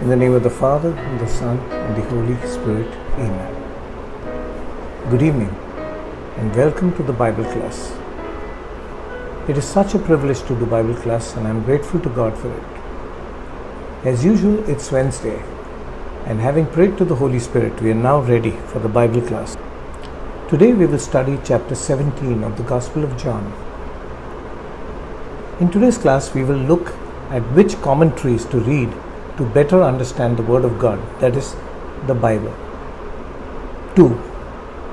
In the name of the Father, and the Son, and the Holy Spirit. Amen. Good evening, and welcome to the Bible class. It is such a privilege to do Bible class, and I am grateful to God for it. As usual, it's Wednesday, and having prayed to the Holy Spirit, we are now ready for the Bible class. Today we will study chapter 17 of the Gospel of John. In today's class, we will look at which commentaries to read to better understand the Word of God, that is, the Bible. 2.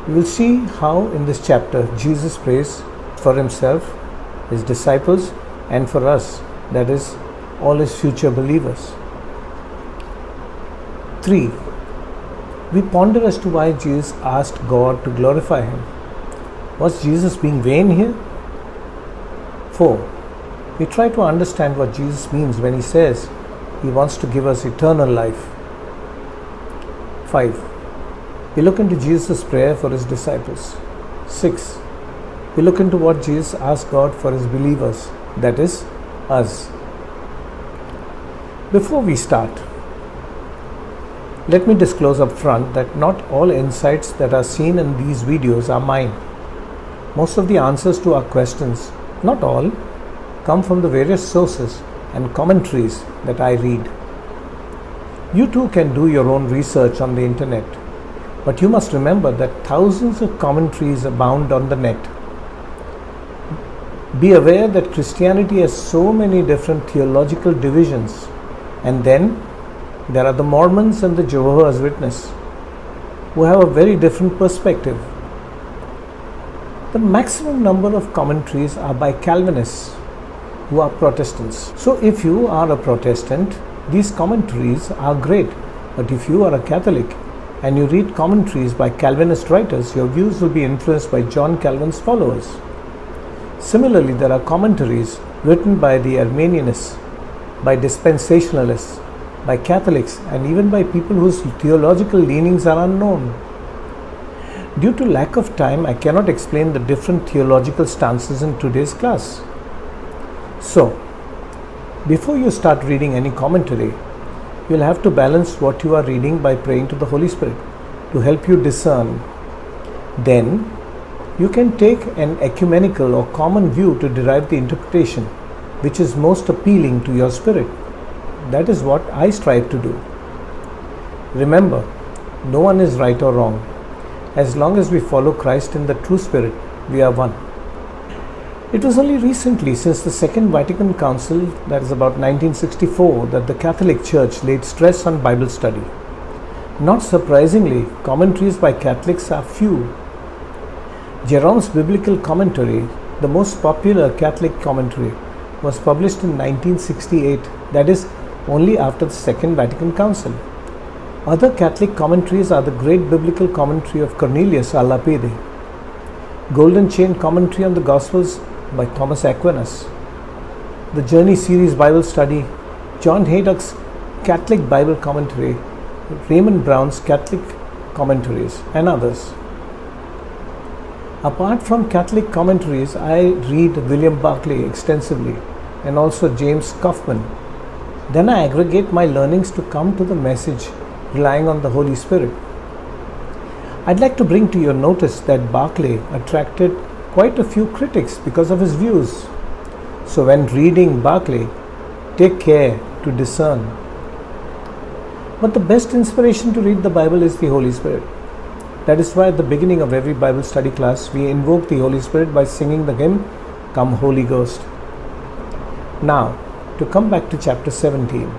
We will see how in this chapter Jesus prays for himself, his disciples, and for us, that is, all his future believers. 3. We ponder as to why Jesus asked God to glorify him. Was Jesus being vain here? 4. We try to understand what Jesus means when he says he wants to give us eternal life. 5. We look into Jesus' prayer for his disciples. 6. We look into what Jesus asked God for his believers, that is, us. Before we start, let me disclose up front that not all insights that are seen in these videos are mine. Most of the answers to our questions, not all, come from the various sources and commentaries that I read. You too can do your own research on the internet, but you must remember that thousands of commentaries abound on the net. Be aware that Christianity has so many different theological divisions, and then there are the Mormons and the Jehovah's Witnesses, who have a very different perspective. The maximum number of commentaries are by Calvinists, who are Protestants. So if you are a Protestant, these commentaries are great. But if you are a Catholic and you read commentaries by Calvinist writers, your views will be influenced by John Calvin's followers. Similarly, there are commentaries written by the Arminianists, by dispensationalists, by Catholics, and even by people whose theological leanings are unknown. Due to lack of time, I cannot explain the different theological stances in today's class. So, before you start reading any commentary, you will have to balance what you are reading by praying to the Holy Spirit to help you discern. Then, you can take an ecumenical or common view to derive the interpretation which is most appealing to your spirit. That is what I strive to do. Remember, no one is right or wrong. As long as we follow Christ in the true spirit, we are one. It was only recently, since the Second Vatican Council, that is about 1964, that the Catholic Church laid stress on Bible study. Not surprisingly, commentaries by Catholics are few. Jerome's biblical commentary, the most popular Catholic commentary, was published in 1968, that is, only after the Second Vatican Council. Other Catholic commentaries are the great biblical commentary of Cornelius a Lapide, Golden Chain Commentary on the Gospels by Thomas Aquinas, the Journey Series Bible Study, John Haydock's Catholic Bible Commentary, Raymond Brown's Catholic Commentaries, and others. Apart from Catholic commentaries, I read William Barclay extensively and also James Kaufman. Then I aggregate my learnings to come to the message relying on the Holy Spirit. I'd like to bring to your notice that Barclay attracted quite a few critics because of his views. So when reading Barclay, take care to discern. But the best inspiration to read the Bible is the Holy Spirit. That is why at the beginning of every Bible study class, we invoke the Holy Spirit by singing the hymn, Come Holy Ghost. Now, to come back to chapter 17.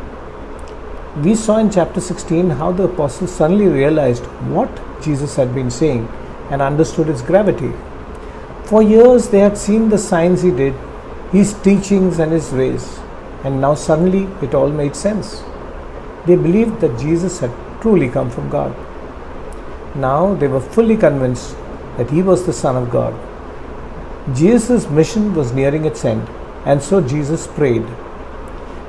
We saw in chapter 16 how the apostles suddenly realized what Jesus had been saying and understood its gravity. For years they had seen the signs he did, his teachings and his ways, and now suddenly it all made sense. They believed that Jesus had truly come from God. Now they were fully convinced that he was the Son of God. Jesus' mission was nearing its end, and so Jesus prayed.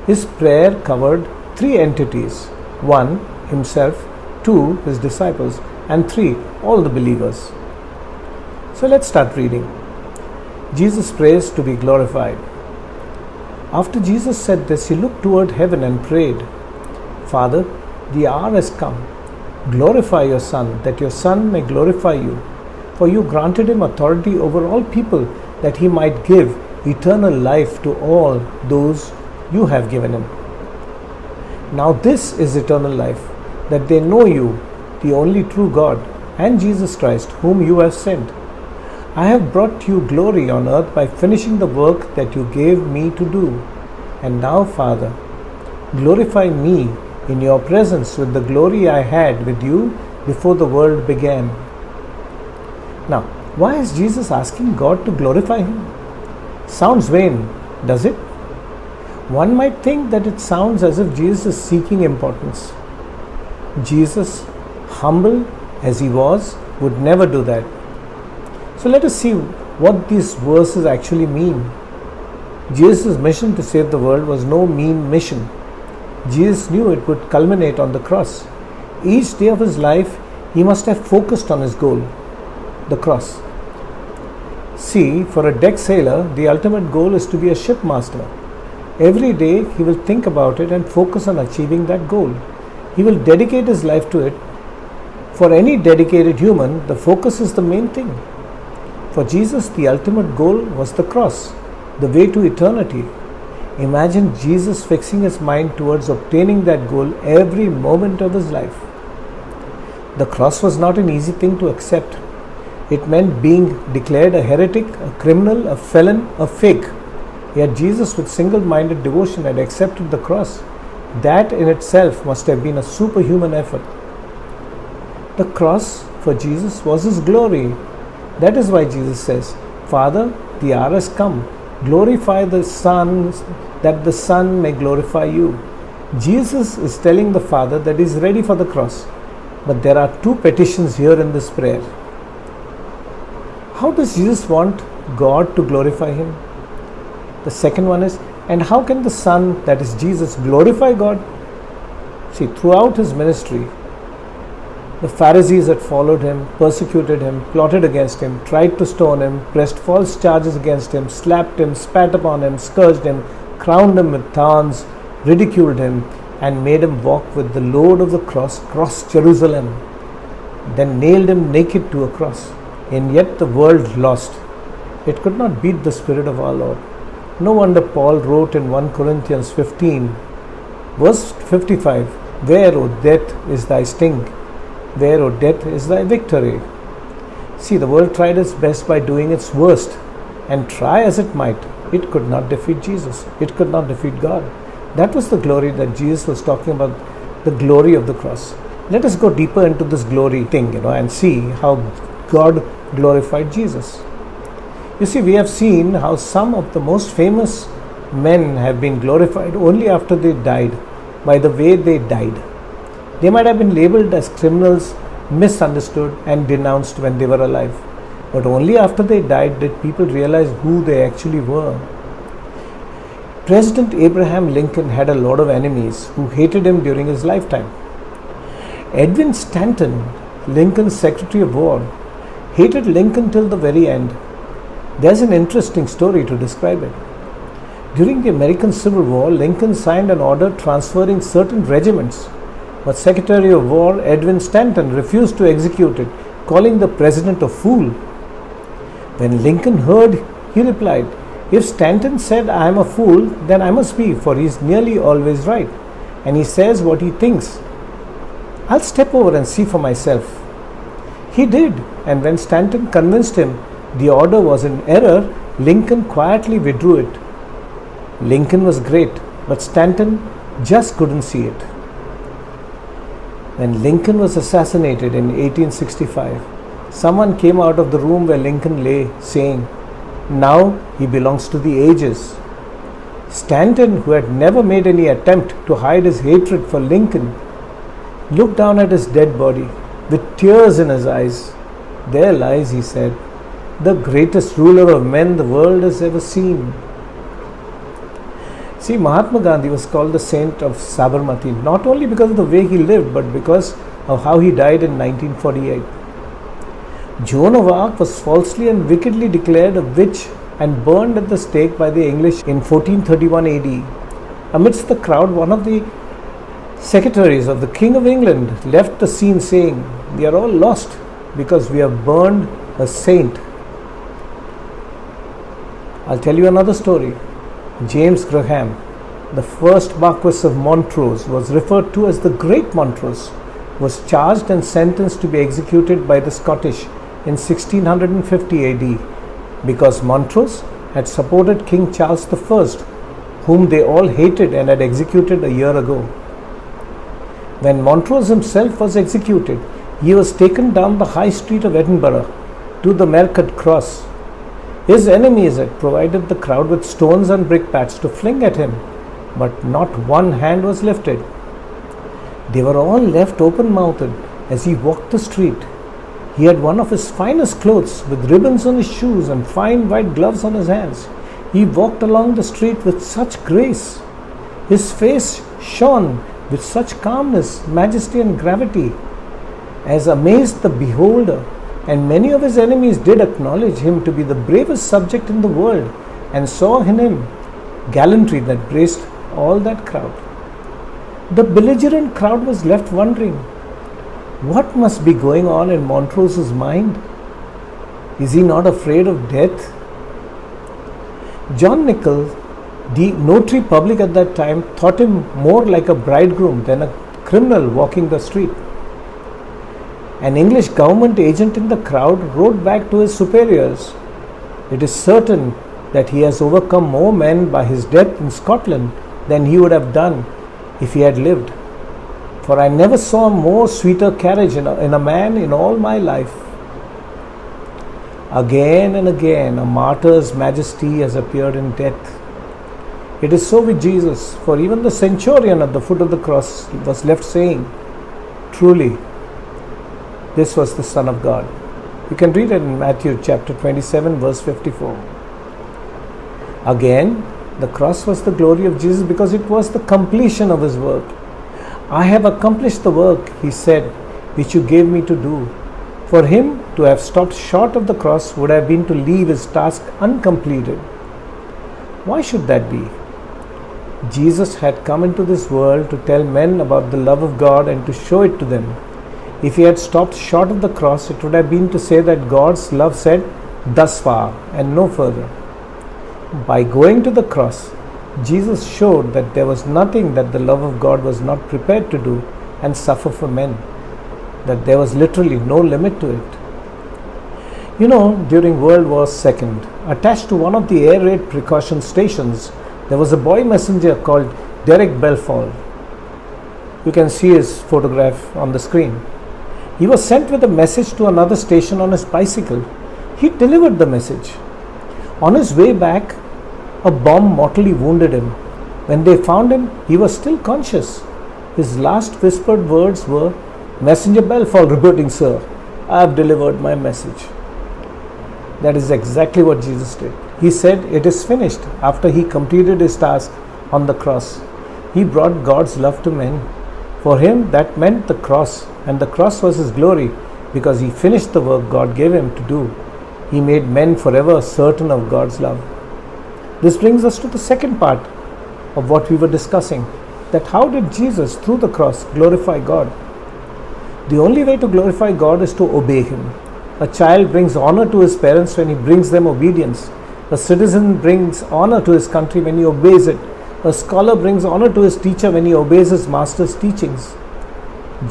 His prayer covered three entities: 1, himself; 2, his disciples; and 3, all the believers. So let's start reading. Jesus prays to be glorified. After Jesus said this, he looked toward heaven and prayed, Father, the hour has come. Glorify your Son, that your Son may glorify you. For you granted him authority over all people, that he might give eternal life to all those you have given him. Now this is eternal life, that they know you, the only true God, and Jesus Christ, whom you have sent. I have brought you glory on earth by finishing the work that you gave me to do. And now, Father, glorify me in your presence with the glory I had with you before the world began. Now, why is Jesus asking God to glorify him? Sounds vain, does it? One might think that it sounds as if Jesus is seeking importance. Jesus, humble as he was, would never do that. So let us see what these verses actually mean. Jesus' mission to save the world was no mean mission. Jesus knew it would culminate on the cross. Each day of his life, he must have focused on his goal, the cross. See, for a deck sailor, the ultimate goal is to be a shipmaster. Every day, he will think about it and focus on achieving that goal. He will dedicate his life to it. For any dedicated human, the focus is the main thing. For Jesus, the ultimate goal was the cross, the way to eternity. Imagine Jesus fixing his mind towards obtaining that goal every moment of his life. The cross was not an easy thing to accept. It meant being declared a heretic, a criminal, a felon, a fake. Yet Jesus, with single-minded devotion, had accepted the cross. That in itself must have been a superhuman effort. The cross for Jesus was his glory. That is why Jesus says, Father, the hour has come. Glorify the Son, that the Son may glorify you. Jesus is telling the Father that he is ready for the cross. But there are two petitions here in this prayer. How does Jesus want God to glorify him? The second one is, and how can the Son, that is Jesus, glorify God? See, throughout his ministry, the Pharisees had followed him, persecuted him, plotted against him, tried to stone him, pressed false charges against him, slapped him, spat upon him, scourged him, crowned him with thorns, ridiculed him, and made him walk with the load of the cross across Jerusalem. Then nailed him naked to a cross. And yet the world lost. It could not beat the Spirit of our Lord. No wonder Paul wrote in 1 Corinthians 15, verse 55, Where, O death, is thy sting? Where, O death, is thy victory? See, the world tried its best by doing its worst, and try as it might, it could not defeat Jesus. It could not defeat God. That was the glory that Jesus was talking about, the glory of the cross. Let us go deeper into this glory thing, and see how God glorified Jesus. You see, we have seen how some of the most famous men have been glorified only after they died, by the way they died. They might have been labeled as criminals, misunderstood and denounced when they were alive. But only after they died did people realize who they actually were. President Abraham Lincoln had a lot of enemies who hated him during his lifetime. Edwin Stanton, Lincoln's Secretary of War, hated Lincoln till the very end. There's an interesting story to describe it. During the American Civil War, Lincoln signed an order transferring certain regiments, but Secretary of War Edwin Stanton refused to execute it, calling the president a fool. When Lincoln heard, he replied, If Stanton said I am a fool, then I must be, for he is nearly always right, and he says what he thinks. I'll step over and see for myself. He did, and when Stanton convinced him the order was in error, Lincoln quietly withdrew it. Lincoln was great, but Stanton just couldn't see it. When Lincoln was assassinated in 1865, someone came out of the room where Lincoln lay, saying, Now he belongs to the ages. Stanton, who had never made any attempt to hide his hatred for Lincoln, looked down at his dead body with tears in his eyes. There lies, he said, the greatest ruler of men the world has ever seen. See, Mahatma Gandhi was called the saint of Sabarmati, not only because of the way he lived, but because of how he died in 1948. Joan of Arc was falsely and wickedly declared a witch and burned at the stake by the English in 1431 AD. Amidst the crowd, one of the Secretaries of the King of England left the scene saying, "We are all lost because we have burned a saint." I'll tell you another story. James Graham, the first Marquess of Montrose, was referred to as the Great Montrose, was charged and sentenced to be executed by the Scottish in 1650 AD because Montrose had supported King Charles I, whom they all hated and had executed a year ago. When Montrose himself was executed, he was taken down the high street of Edinburgh to the Mercat Cross. His enemies had provided the crowd with stones and brickbats to fling at him, but not one hand was lifted. They were all left open-mouthed as he walked the street. He had one of his finest clothes with ribbons on his shoes and fine white gloves on his hands. He walked along the street with such grace. His face shone with such calmness, majesty and gravity as amazed the beholder, and many of his enemies did acknowledge him to be the bravest subject in the world and saw in him gallantry that braced all that crowd. The belligerent crowd was left wondering, what must be going on in Montrose's mind? Is he not afraid of death? John Nicol, the notary public at that time, thought him more like a bridegroom than a criminal walking the street. An English government agent in the crowd wrote back to his superiors, "It is certain that he has overcome more men by his death in Scotland than he would have done if he had lived. For I never saw more sweeter carriage in a man in all my life." Again and again, a martyr's majesty has appeared in death. It is so with Jesus, for even the centurion at the foot of the cross was left saying, "Truly, this was the Son of God." You can read it in Matthew chapter 27, verse 54. Again, the cross was the glory of Jesus because it was the completion of his work. "I have accomplished the work," he said, "which you gave me to do." For him to have stopped short of the cross would have been to leave his task uncompleted. Why should that be? Jesus had come into this world to tell men about the love of God and to show it to them. If he had stopped short of the cross, it would have been to say that God's love said, "Thus far and no further." By going to the cross, Jesus showed that there was nothing that the love of God was not prepared to do and suffer for men, that there was literally no limit to it. You know, during World War II, attached to one of the air raid precaution stations, there was a boy messenger called Derek Balfour. You can see his photograph on the screen. He was sent with a message to another station on his bicycle. He delivered the message. On his way back, a bomb mortally wounded him. When they found him, he was still conscious. His last whispered words were, "Messenger Balfour reporting, sir. I have delivered my message." That is exactly what Jesus did. He said, "It is finished," after he completed his task on the cross. He brought God's love to men. For him, that meant the cross, and the cross was his glory because he finished the work God gave him to do. He made men forever certain of God's love. This brings us to the second part of what we were discussing, that how did Jesus, through the cross, glorify God? The only way to glorify God is to obey him. A child brings honor to his parents when he brings them obedience. A citizen brings honor to his country when he obeys it. A scholar brings honor to his teacher when he obeys his master's teachings.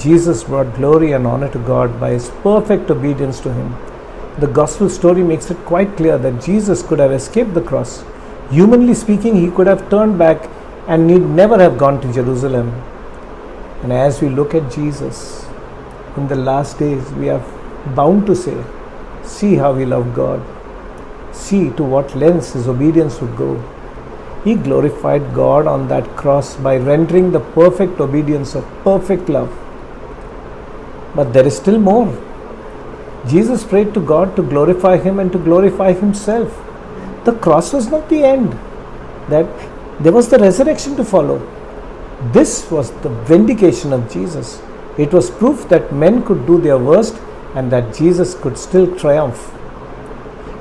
Jesus brought glory and honor to God by his perfect obedience to him. The gospel story makes it quite clear that Jesus could have escaped the cross. Humanly speaking, he could have turned back and need never have gone to Jerusalem. And as we look at Jesus in the last days, we are bound to say, see how he loved God. See to what lengths his obedience would go. He glorified God on that cross by rendering the perfect obedience of perfect love. But there is still more. Jesus prayed to God to glorify him and to glorify himself. The cross was not the end. That there was the resurrection to follow. This was the vindication of Jesus. It was proof that men could do their worst and that Jesus could still triumph.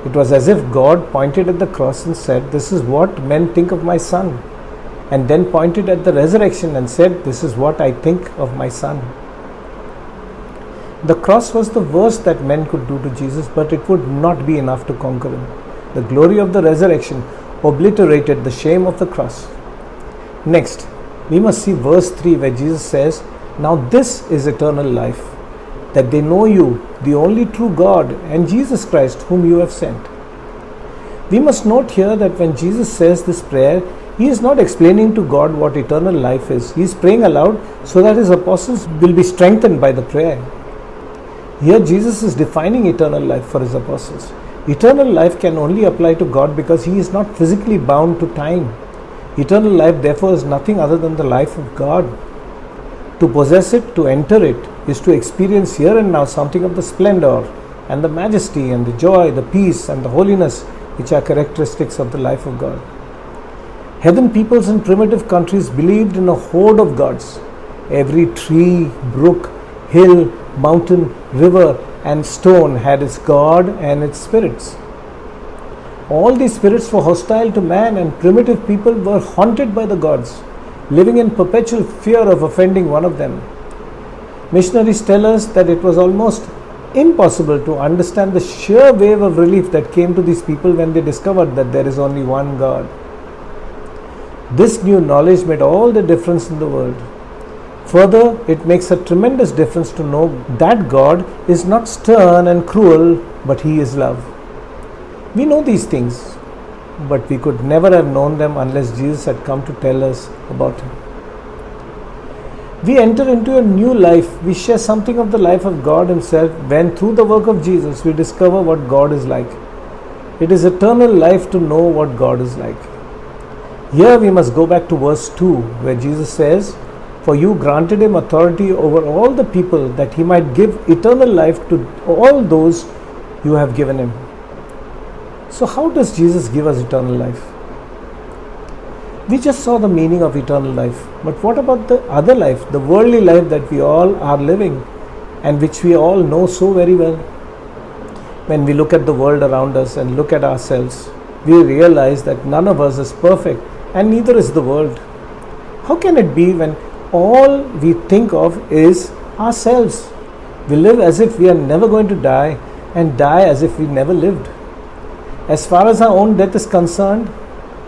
It was as if God pointed at the cross and said, "This is what men think of my son." and then pointed at the resurrection and said, "This is what I think of my son." The cross was the worst that men could do to Jesus, but it would not be enough to conquer him. The glory of the resurrection obliterated the shame of the cross. Next, we must see verse 3 where Jesus says, "Now this is eternal life, that they know you, the only true God, and Jesus Christ whom you have sent." We must note here that when Jesus says this prayer, he is not explaining to God what eternal life is. He is praying aloud so that his apostles will be strengthened by the prayer. Here Jesus is defining eternal life for his apostles. Eternal life can only apply to God because he is not physically bound to time. Eternal life therefore is nothing other than the life of God. To possess it, to enter it, is to experience here and now something of the splendor and the majesty and the joy, the peace and the holiness which are characteristics of the life of God. Heathen peoples in primitive countries believed in a horde of gods. Every tree, brook, hill, mountain, river and stone had its god and its spirits. All these spirits were hostile to man, and primitive people were haunted by the gods, living in perpetual fear of offending one of them. Missionaries tell us that it was almost impossible to understand the sheer wave of relief that came to these people when they discovered that there is only one God. This new knowledge made all the difference in the world. Further, it makes a tremendous difference to know that God is not stern and cruel, but he is love. We know these things, but we could never have known them unless Jesus had come to tell us about him. We enter into a new life. We share something of the life of God himself when through the work of Jesus we discover what God is like. It is eternal life to know what God is like. Here we must go back to verse 2 where Jesus says, "For you granted him authority over all the people that he might give eternal life to all those you have given him." So how does Jesus give us eternal life? We just saw the meaning of eternal life, but what about the other life, the worldly life that we all are living and which we all know so very well? When we look at the world around us and look at ourselves, we realize that none of us is perfect and neither is the world. How can it be when all we think of is ourselves? We live as if we are never going to die and die as if we never lived. As far as our own death is concerned,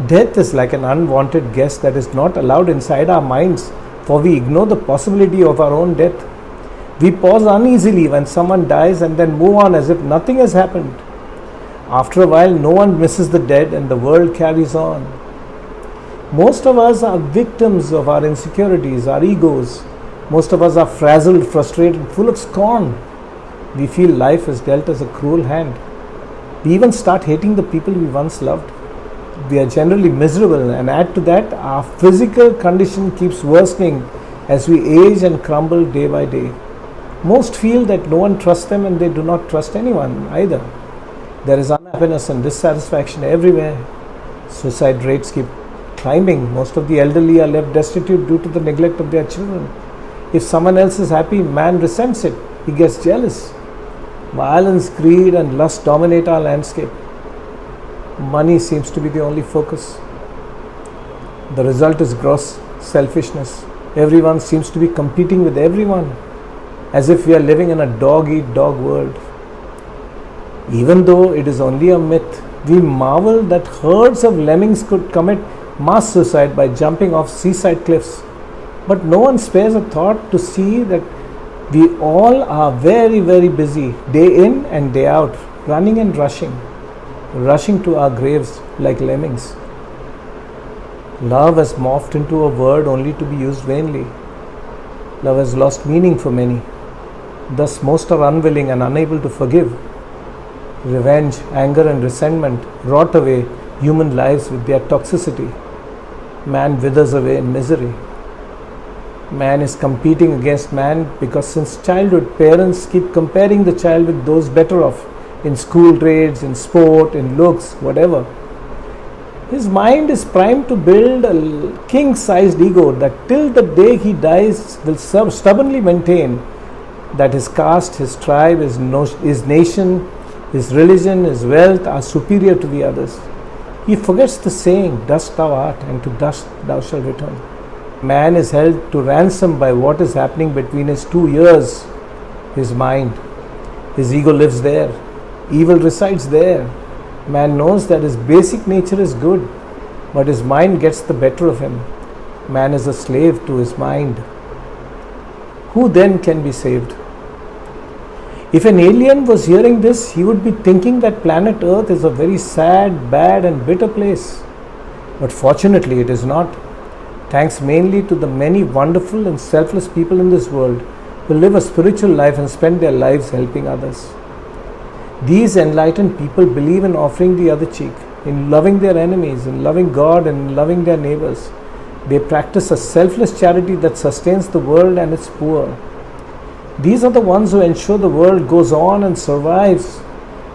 death is like an unwanted guest that is not allowed inside our minds, for we ignore the possibility of our own death. We pause uneasily when someone dies and then move on as if nothing has happened. After a while, no one misses the dead and the world carries on. Most of us are victims of our insecurities, our egos. Most of us are frazzled, frustrated, full of scorn. We feel life is dealt us a cruel hand. We even start hating the people we once loved. We are generally miserable, and add to that, our physical condition keeps worsening as we age and crumble day by day. Most feel that no one trusts them and they do not trust anyone either. There is unhappiness and dissatisfaction everywhere. Suicide rates keep climbing. Most of the elderly are left destitute due to the neglect of their children. If someone else is happy, man resents it. He gets jealous. Violence, greed and lust dominate our landscape. Money seems to be the only focus. The result is gross selfishness. Everyone seems to be competing with everyone, as if we are living in a dog-eat-dog world. Even though it is only a myth, we marvel that herds of lemmings could commit mass suicide by jumping off seaside cliffs. But no one spares a thought to see that we all are very, very busy, day in and day out, running and rushing to our graves like lemmings. Love has morphed into a word only to be used vainly. Love has lost meaning for many. Thus, most are unwilling and unable to forgive. Revenge, anger, and resentment rot away human lives with their toxicity. Man withers away in misery. Man is competing against man because since childhood, parents keep comparing the child with those better off in school grades, in sport, in looks, whatever. His mind is primed to build a king-sized ego that till the day he dies will stubbornly maintain that his caste, his tribe, his nation, his religion, his wealth are superior to the others. He forgets the saying, dust thou art, and to dust thou shalt return. Man is held to ransom by what is happening between his 2 ears, his mind. His ego lives there. Evil resides there. Man knows that his basic nature is good, but his mind gets the better of him. Man is a slave to his mind. Who then can be saved? If an alien was hearing this, he would be thinking that planet Earth is a very sad, bad and bitter place. But fortunately it is not. Thanks mainly to the many wonderful and selfless people in this world who live a spiritual life and spend their lives helping others. These enlightened people believe in offering the other cheek, in loving their enemies, in loving God and in loving their neighbors. They practice a selfless charity that sustains the world and its poor. These are the ones who ensure the world goes on and survives.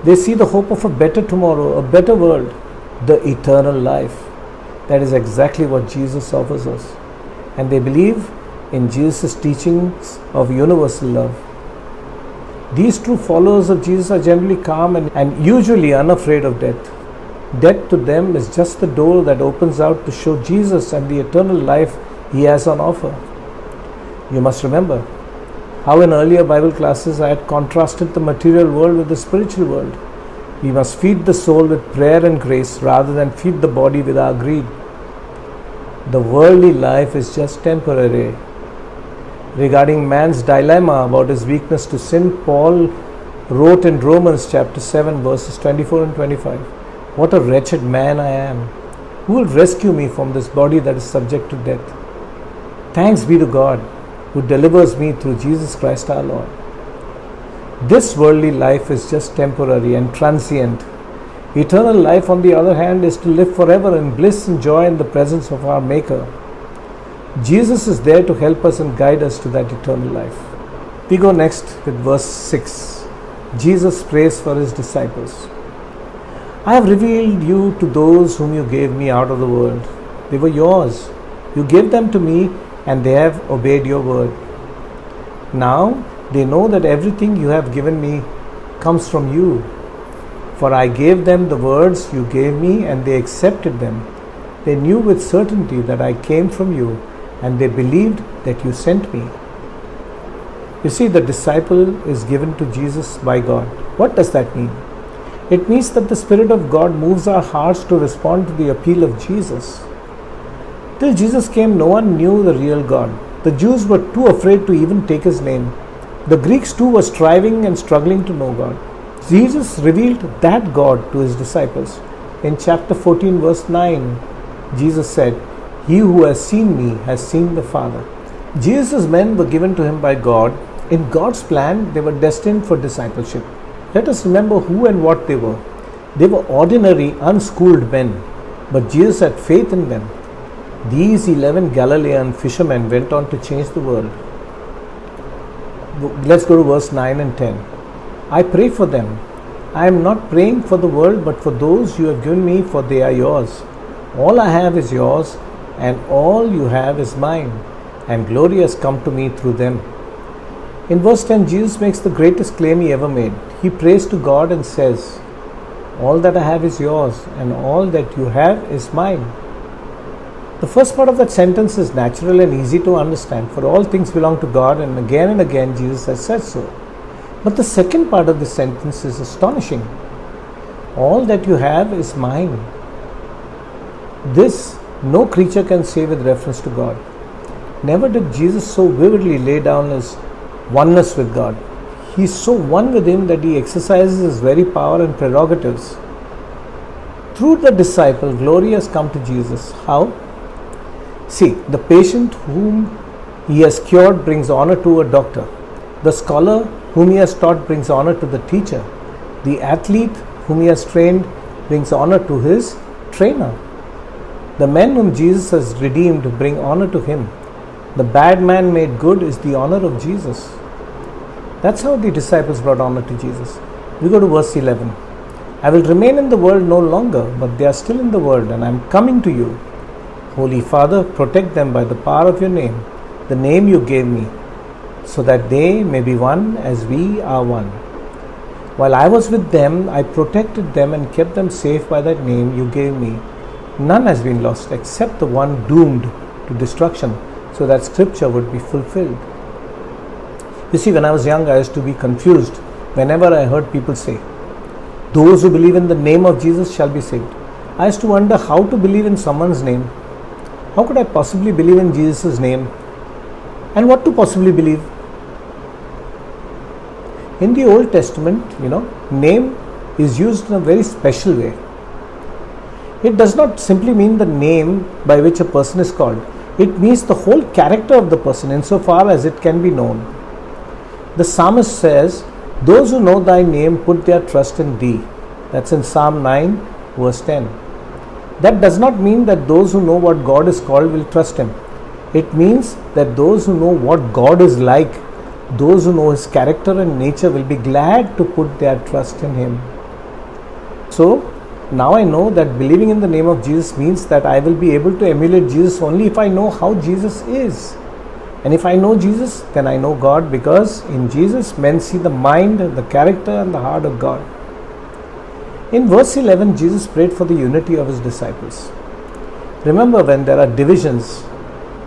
They see the hope of a better tomorrow, a better world, the eternal life. That is exactly what Jesus offers us. And they believe in Jesus' teachings of universal love. These true followers of Jesus are generally calm and usually unafraid of death. Death to them is just the door that opens out to show Jesus and the eternal life He has on offer. You must remember how in earlier Bible classes I had contrasted the material world with the spiritual world. We must feed the soul with prayer and grace rather than feed the body with our greed. The worldly life is just temporary. Regarding man's dilemma about his weakness to sin, Paul wrote in Romans chapter 7 verses 24 and 25, "What a wretched man I am! Who will rescue me from this body that is subject to death? Thanks be to God who delivers me through Jesus Christ our Lord." This worldly life is just temporary and transient. Eternal life, on the other hand, is to live forever in bliss and joy in the presence of our Maker. Jesus is there to help us and guide us to that eternal life. We go next with verse 6. Jesus prays for His disciples. "I have revealed you to those whom you gave me out of the world. They were yours. You gave them to me, and they have obeyed your word. Now they know that everything you have given me comes from you. For I gave them the words you gave me, and they accepted them. They knew with certainty that I came from you, and they believed that you sent me." You see, the disciple is given to Jesus by God. What does that mean? It means that the Spirit of God moves our hearts to respond to the appeal of Jesus. Till Jesus came, no one knew the real God. The Jews were too afraid to even take His name. The Greeks too were striving and struggling to know God. Jesus revealed that God to His disciples. In chapter 14 verse 9, Jesus said, "He who has seen me has seen the Father." Jesus' men were given to Him by God. In God's plan, they were destined for discipleship. Let us remember who and what they were. They were ordinary, unschooled men, but Jesus had faith in them. These 11 Galilean fishermen went on to change the world. Let's go to verse 9 and 10. "I pray for them. I am not praying for the world, but for those you have given me, for they are yours. All I have is yours, and all you have is mine, and glory has come to me through them." In verse 10, Jesus makes the greatest claim He ever made. He prays to God and says, "All that I have is yours, and all that you have is mine." The first part of that sentence is natural and easy to understand, for all things belong to God, and again Jesus has said so. But the second part of the sentence is astonishing. "All that you have is mine." This no creature can say with reference to God. Never did Jesus so vividly lay down His oneness with God. He is so one with Him that He exercises His very power and prerogatives. Through the disciple, glory has come to Jesus. How? See, the patient whom He has cured brings honor to a doctor. The scholar whom He has taught brings honor to the teacher. The athlete whom He has trained brings honor to his trainer. The men whom Jesus has redeemed bring honor to Him. The bad man made good is the honor of Jesus. That's how the disciples brought honor to Jesus. We go to verse 11. "I will remain in the world no longer, but they are still in the world, and I am coming to you. Holy Father, protect them by the power of your name, the name you gave me, so that they may be one as we are one." While I was with them, I protected them and kept them safe by that name you gave me. None has been lost except the one doomed to destruction, so that scripture would be fulfilled. You see, when I was young, I used to be confused whenever I heard people say, those who believe in the name of Jesus shall be saved. I used to wonder how to believe in someone's name. How could I possibly believe in Jesus' name? And what to possibly believe? In the Old Testament, name is used in a very special way. It does not simply mean the name by which a person is called. It means the whole character of the person insofar as it can be known. The psalmist says, those who know thy name put their trust in thee. That's in Psalm 9 verse 10. That does not mean that those who know what God is called will trust him. It means that those who know what God is like, those who know his character and nature will be glad to put their trust in him. So, now I know that believing in the name of Jesus means that I will be able to emulate Jesus only if I know how Jesus is. And if I know Jesus, then I know God, because in Jesus men see the mind, the character and the heart of God. In verse 11, Jesus prayed for the unity of his disciples. Remember, when there are divisions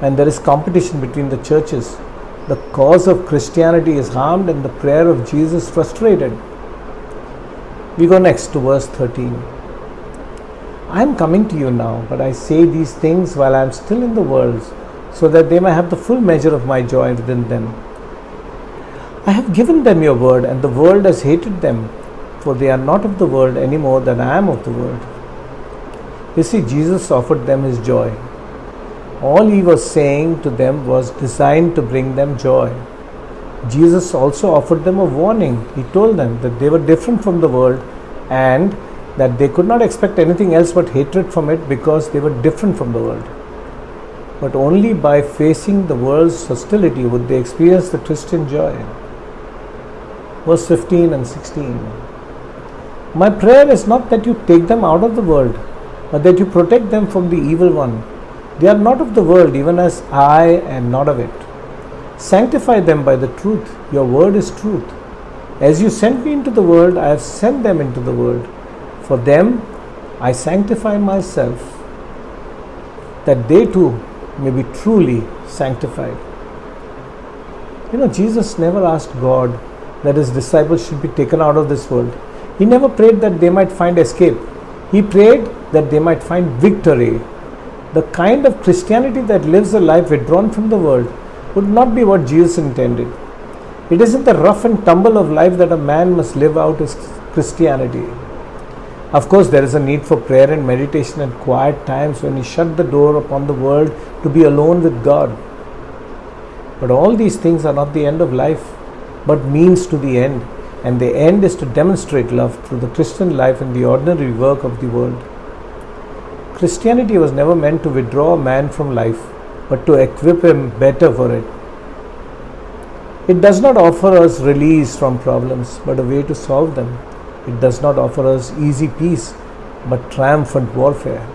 and there is competition between the churches, the cause of Christianity is harmed and the prayer of Jesus frustrated. We go next to verse 13. I am coming to you now, but I say these things while I am still in the world, so that they may have the full measure of my joy within them. I have given them your word, and the world has hated them, for they are not of the world any more than I am of the world. You see, Jesus offered them his joy. All he was saying to them was designed to bring them joy. Jesus also offered them a warning. He told them that they were different from the world and that they could not expect anything else but hatred from it because they were different from the world. But only by facing the world's hostility would they experience the Christian joy. Verse 15 and 16. My prayer is not that you take them out of the world, but that you protect them from the evil one. They are not of the world, even as I am not of it. Sanctify them by the truth. Your word is truth. As you sent me into the world, I have sent them into the world. For them, I sanctify myself, that they too may be truly sanctified. Jesus never asked God that his disciples should be taken out of this world. He never prayed that they might find escape. He prayed that they might find victory. The kind of Christianity that lives a life withdrawn from the world would not be what Jesus intended. It isn't the rough and tumble of life that a man must live out his Christianity. Of course, there is a need for prayer and meditation and quiet times when we shut the door upon the world to be alone with God. But all these things are not the end of life, but means to the end. And the end is to demonstrate love through the Christian life and the ordinary work of the world. Christianity was never meant to withdraw a man from life, but to equip him better for it. It does not offer us release from problems, but a way to solve them. It does not offer us easy peace, but triumphant warfare.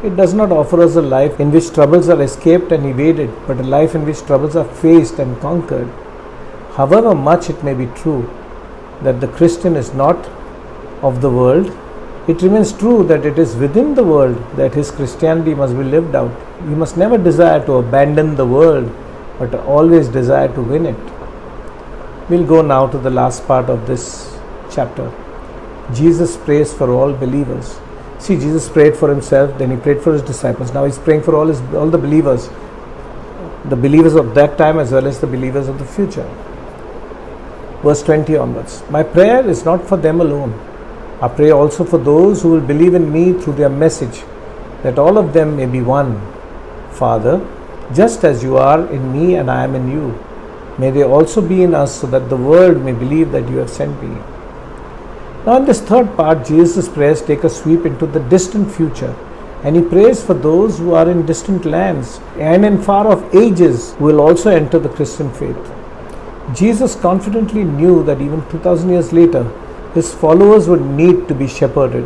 It does not offer us a life in which troubles are escaped and evaded, but a life in which troubles are faced and conquered. However much it may be true that the Christian is not of the world, it remains true that it is within the world that his Christianity must be lived out. We must never desire to abandon the world, but always desire to win it. We'll go now to the last part of this chapter. Jesus prays for all believers. See, Jesus prayed for himself, then he prayed for his disciples. Now he's praying for all the believers of that time as well as the believers of the future. Verse 20 onwards. My prayer is not for them alone. I pray also for those who will believe in me through their message, that all of them may be one. Father, just as you are in me and I am in you, may they also be in us, so that the world may believe that you have sent me. Now in this third part, Jesus' prayers take a sweep into the distant future, and he prays for those who are in distant lands and in far off ages who will also enter the Christian faith. Jesus confidently knew that even 2000 years later, his followers would need to be shepherded.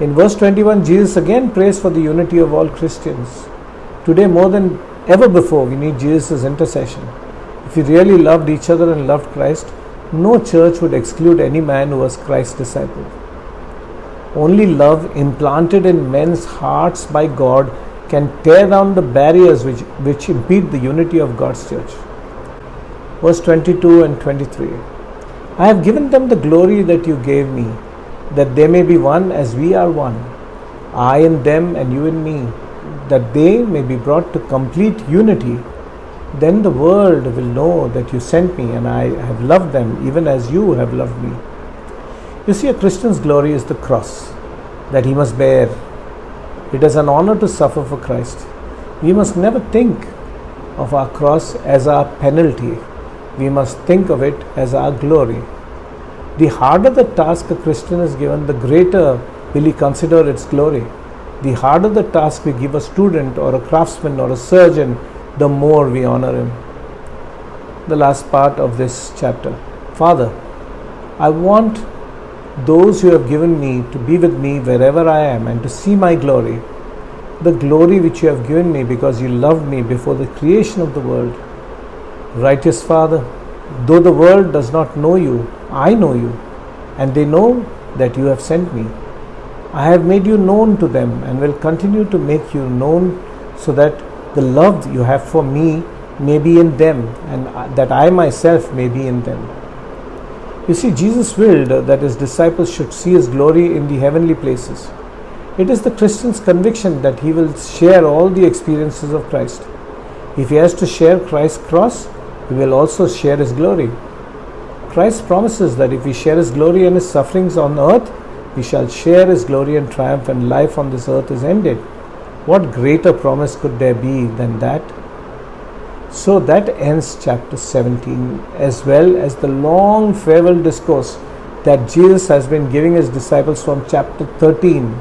In verse 21, Jesus again prays for the unity of all Christians. Today, more than ever before, we need Jesus' intercession. If we really loved each other and loved Christ, no church would exclude any man who was Christ's disciple. Only love implanted in men's hearts by God can tear down the barriers which impede the unity of God's church. Verse 22 and 23. I have given them the glory that you gave me, that they may be one as we are one, I in them and you in me, that they may be brought to complete unity. Then the world will know that you sent me and I have loved them even as you have loved me. You see, a Christian's glory is the cross that he must bear. It is an honor to suffer for Christ. We must never think of our cross as our penalty. We must think of it as our glory. The harder the task a Christian is given, the greater will he consider its glory. The harder the task we give a student or a craftsman or a surgeon, the more we honor him. The last part of this chapter. Father, I want those you have given me to be with me wherever I am and to see my glory, the glory which you have given me because you loved me before the creation of the world. Righteous Father, though the world does not know you, I know you, and they know that you have sent me. I have made you known to them and will continue to make you known so that the love you have for me may be in them and that I myself may be in them. You see, Jesus willed that his disciples should see his glory in the heavenly places. It is the Christian's conviction that he will share all the experiences of Christ. If he has to share Christ's cross, he will also share his glory. Christ promises that if we share his glory and his sufferings on earth, we shall share his glory and triumph when life on this earth is ended. What greater promise could there be than that? So that ends chapter 17, as well as the long farewell discourse that Jesus has been giving his disciples from chapter 13.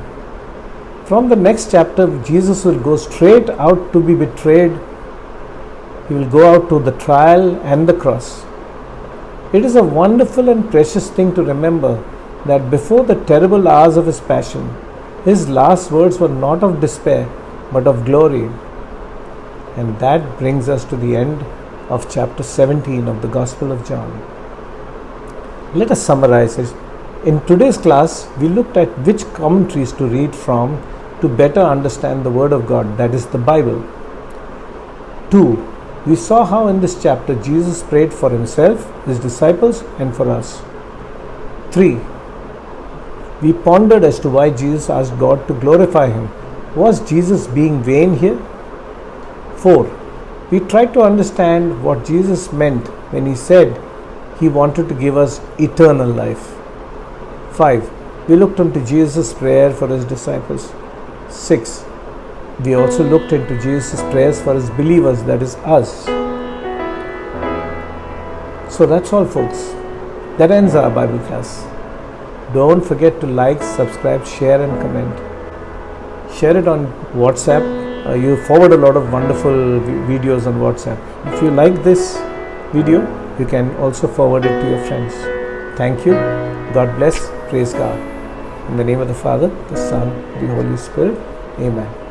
From the next chapter, Jesus will go straight out to be betrayed. He will go out to the trial and the cross. It is a wonderful and precious thing to remember that before the terrible hours of his passion, his last words were not of despair, but of glory. And that brings us to the end of chapter 17 of the Gospel of John. Let us summarize it. In today's class, we looked at which commentaries to read from to better understand the Word of God, that is the Bible. 2. We saw how in this chapter Jesus prayed for himself, his disciples, and for us. 3. We pondered as to why Jesus asked God to glorify him. Was Jesus being vain here? 4. We tried to understand what Jesus meant when he said he wanted to give us eternal life. 5. We looked into Jesus' prayer for his disciples. 6. We also looked into Jesus' prayers for his believers, that is us. So that's all, folks. That ends our Bible class. Don't forget to like, subscribe, share and comment. Share it on WhatsApp. You forward a lot of wonderful videos on WhatsApp. If you like this video, you can also forward it to your friends. Thank you. God bless. Praise God. In the name of the Father, the Son, the Holy Spirit. Amen.